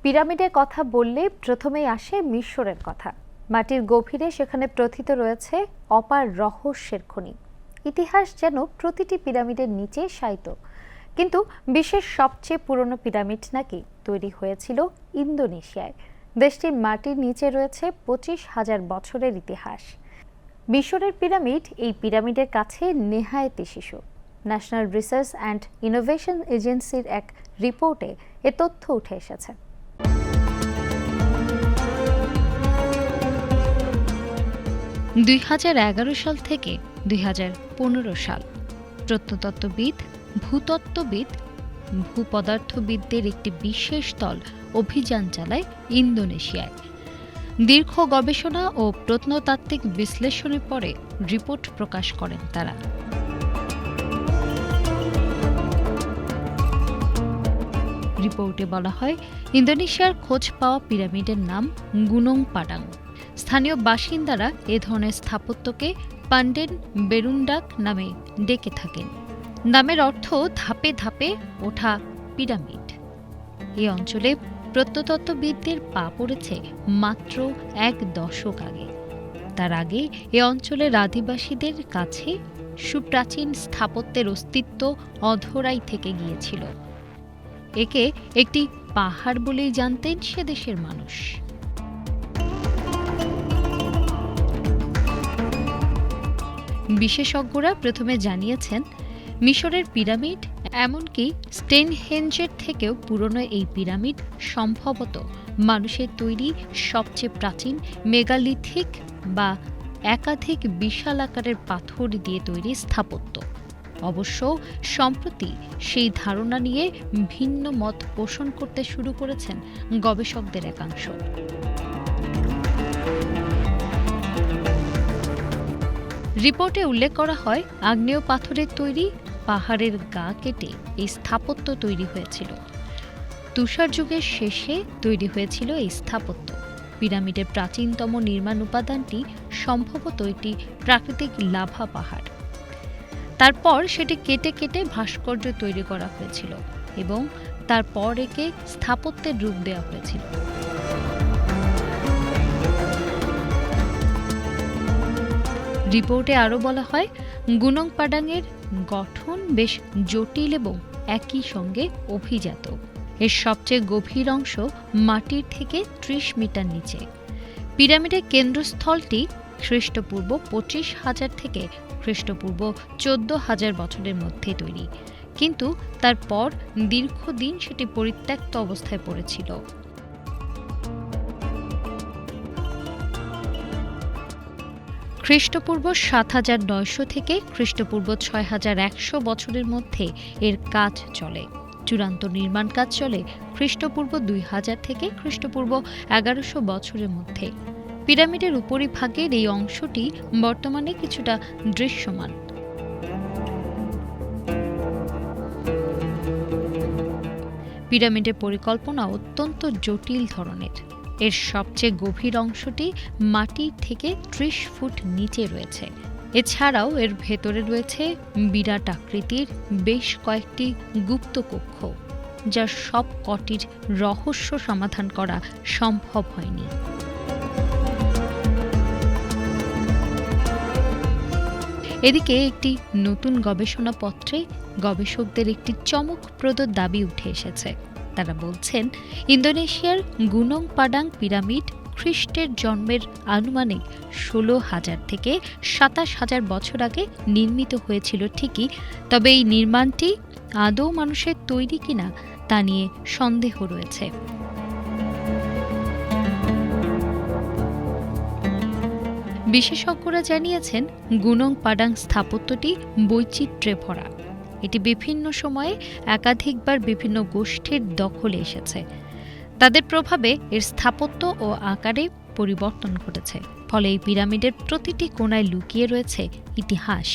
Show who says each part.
Speaker 1: পিরামিডের কথা বললে প্রথমেই আসে মিশরের কথা। মাটির গভীরে সেখানে প্রথিত রয়েছে অপার রহস্যের খনি। ইতিহাস যেন প্রতিটি পিরামিডের নিচে শায়িত। কিন্তু বিশ্বের সবচেয়ে পুরনো পিরামিড নাকি তৈরি হয়েছিল ইন্দোনেশিয়ায়। দেশটির মাটির নিচে রয়েছে 25,000 বছরের ইতিহাস। মিশরের পিরামিড এই পিরামিডের কাছে নেহায়েতি শিশু। ন্যাশনাল রিসার্চ অ্যান্ড ইনোভেশন এজেন্সির এক রিপোর্টে এ তথ্য উঠে এসেছে।
Speaker 2: 2011 সাল থেকে 2015 সাল প্রত্নতত্ত্ববিদ, ভূতত্ত্ববিদ, ভূপদার্থবিদদের একটি বিশেষ দল অভিযান চালায় ইন্দোনেশিয়ায়। দীর্ঘ গবেষণা ও প্রত্নতাত্ত্বিক বিশ্লেষণের পরে রিপোর্ট প্রকাশ করেন তারা। রিপোর্টে বলা হয়, ইন্দোনেশিয়ার খোঁজ পাওয়া পিরামিডের নাম গুনং পাডাং। স্থানীয় বাসিন্দারা এ ধরনের স্থাপত্যকে পান্ডেন বেরুন্ডাক নামে ডেকে থাকেন। নামের অর্থ ধাপে ধাপে ওঠা পিরামিড। এই অঞ্চলে প্রত্নতত্ত্ববিদদের পা পড়েছে মাত্র 1 দশক আগে। তার আগে এ অঞ্চলের আদিবাসীদের কাছে সুপ্রাচীন স্থাপত্যের অস্তিত্ব অধরাই থেকে গিয়েছিল। একে একটি পাহাড় বলেই জানতেন সে দেশের মানুষ। বিশেষজ্ঞরা প্রথমে জানিয়েছেন, মিশরের পিরামিড, এমনকি স্টোনহেঞ্জের থেকেও পুরনো এই পিরামিড সম্ভবত মানুষের তৈরি সবচেয়ে প্রাচীন মেগালিথিক বা একাধিক বিশাল আকারের পাথর দিয়ে তৈরি স্থাপত্য। অবশ্য সম্প্রতি সেই ধারণা নিয়ে ভিন্ন মত পোষণ করতে শুরু করেছেন গবেষকদের একাংশ। রিপোর্টে উল্লেখ করা হয়, আগ্নেয় পাথরের তৈরি পাহাড়ের গা কেটে এই স্থাপত্য তৈরি হয়েছিল। তুষার যুগের শেষে তৈরি হয়েছিল এই স্থাপত্য। পিরামিডের প্রাচীনতম নির্মাণ উপাদানটি সম্ভবত একটি প্রাকৃতিক লাভা পাহাড়। তারপর সেটি কেটে কেটে ভাস্কর্য তৈরি করা হয়েছিল এবং তারপর একে স্থাপত্যের রূপ দেওয়া হয়েছিল। রিপোর্টে আরও বলা হয়, গুনং পাডাংয়ের গঠন বেশ জটিল এবং একই সঙ্গে অভিজাত। এর সবচেয়ে গভীর অংশ মাটির থেকে 30 মিটার নিচে। পিরামিডের কেন্দ্রস্থলটি খ্রিস্টপূর্ব 25,000 থেকে খ্রিস্টপূর্ব 14,000 বছরের মধ্যে তৈরি, কিন্তু তারপর দীর্ঘদিন সেটি পরিত্যক্ত অবস্থায় পড়েছিল। খ্রিস্টপূর্ব 7,900 থেকে খ্রিস্টপূর্ব 6,100 বছরের মধ্যে এর কাজ চলে। চূড়ান্ত নির্মাণ কাজ চলে খ্রিস্টপূর্ব 2000 থেকে খ্রিস্টপূর্ব 1100 বছরের মধ্যে। পিরামিডের উপরিভাগের এই অংশটি বর্তমানে কিছুটা দৃশ্যমান। পিরামিডের পরিকল্পনা অত্যন্ত জটিল ধরনের। এর সবচেয়ে গভীর অংশটি মাটির থেকে 30 ফুট নিচে রয়েছে। এছাড়াও এর ভেতরে রয়েছে বিরাট আকৃতির বেশ কয়েকটি গুপ্ত কক্ষ, যার সব কটির রহস্য সমাধান করা সম্ভব হয়নি। এদিকে একটি নতুন গবেষণাপত্রে গবেষকদের একটি চমকপ্রদ দাবি উঠে এসেছে। তারা বলছেন, ইন্দোনেশিয়ার গুনং পাডাং পিরামিড খ্রিস্টের জন্মের আনুমানিক 16,000 থেকে 27,000 বছর আগে নির্মিত হয়েছিল ঠিকই, তবে এই নির্মাণটি আদৌ মানুষের তৈরি কিনা তা নিয়ে সন্দেহ রয়েছে। বিশেষজ্ঞরা জানিয়েছেন, গুনং পাডাং স্থাপত্যটি বৈচিত্র্যে ভরা। এটি বিভিন্ন সময়ে একাধিকবার বিভিন্ন গোষ্ঠীর দখলে এসেছে। তাদের প্রভাবে এর স্থাপত্য ও আকারে পরিবর্তন ঘটেছে। ফলে এই পিরামিডের প্রতিটি কোণায় লুকিয়ে রয়েছে ইতিহাস।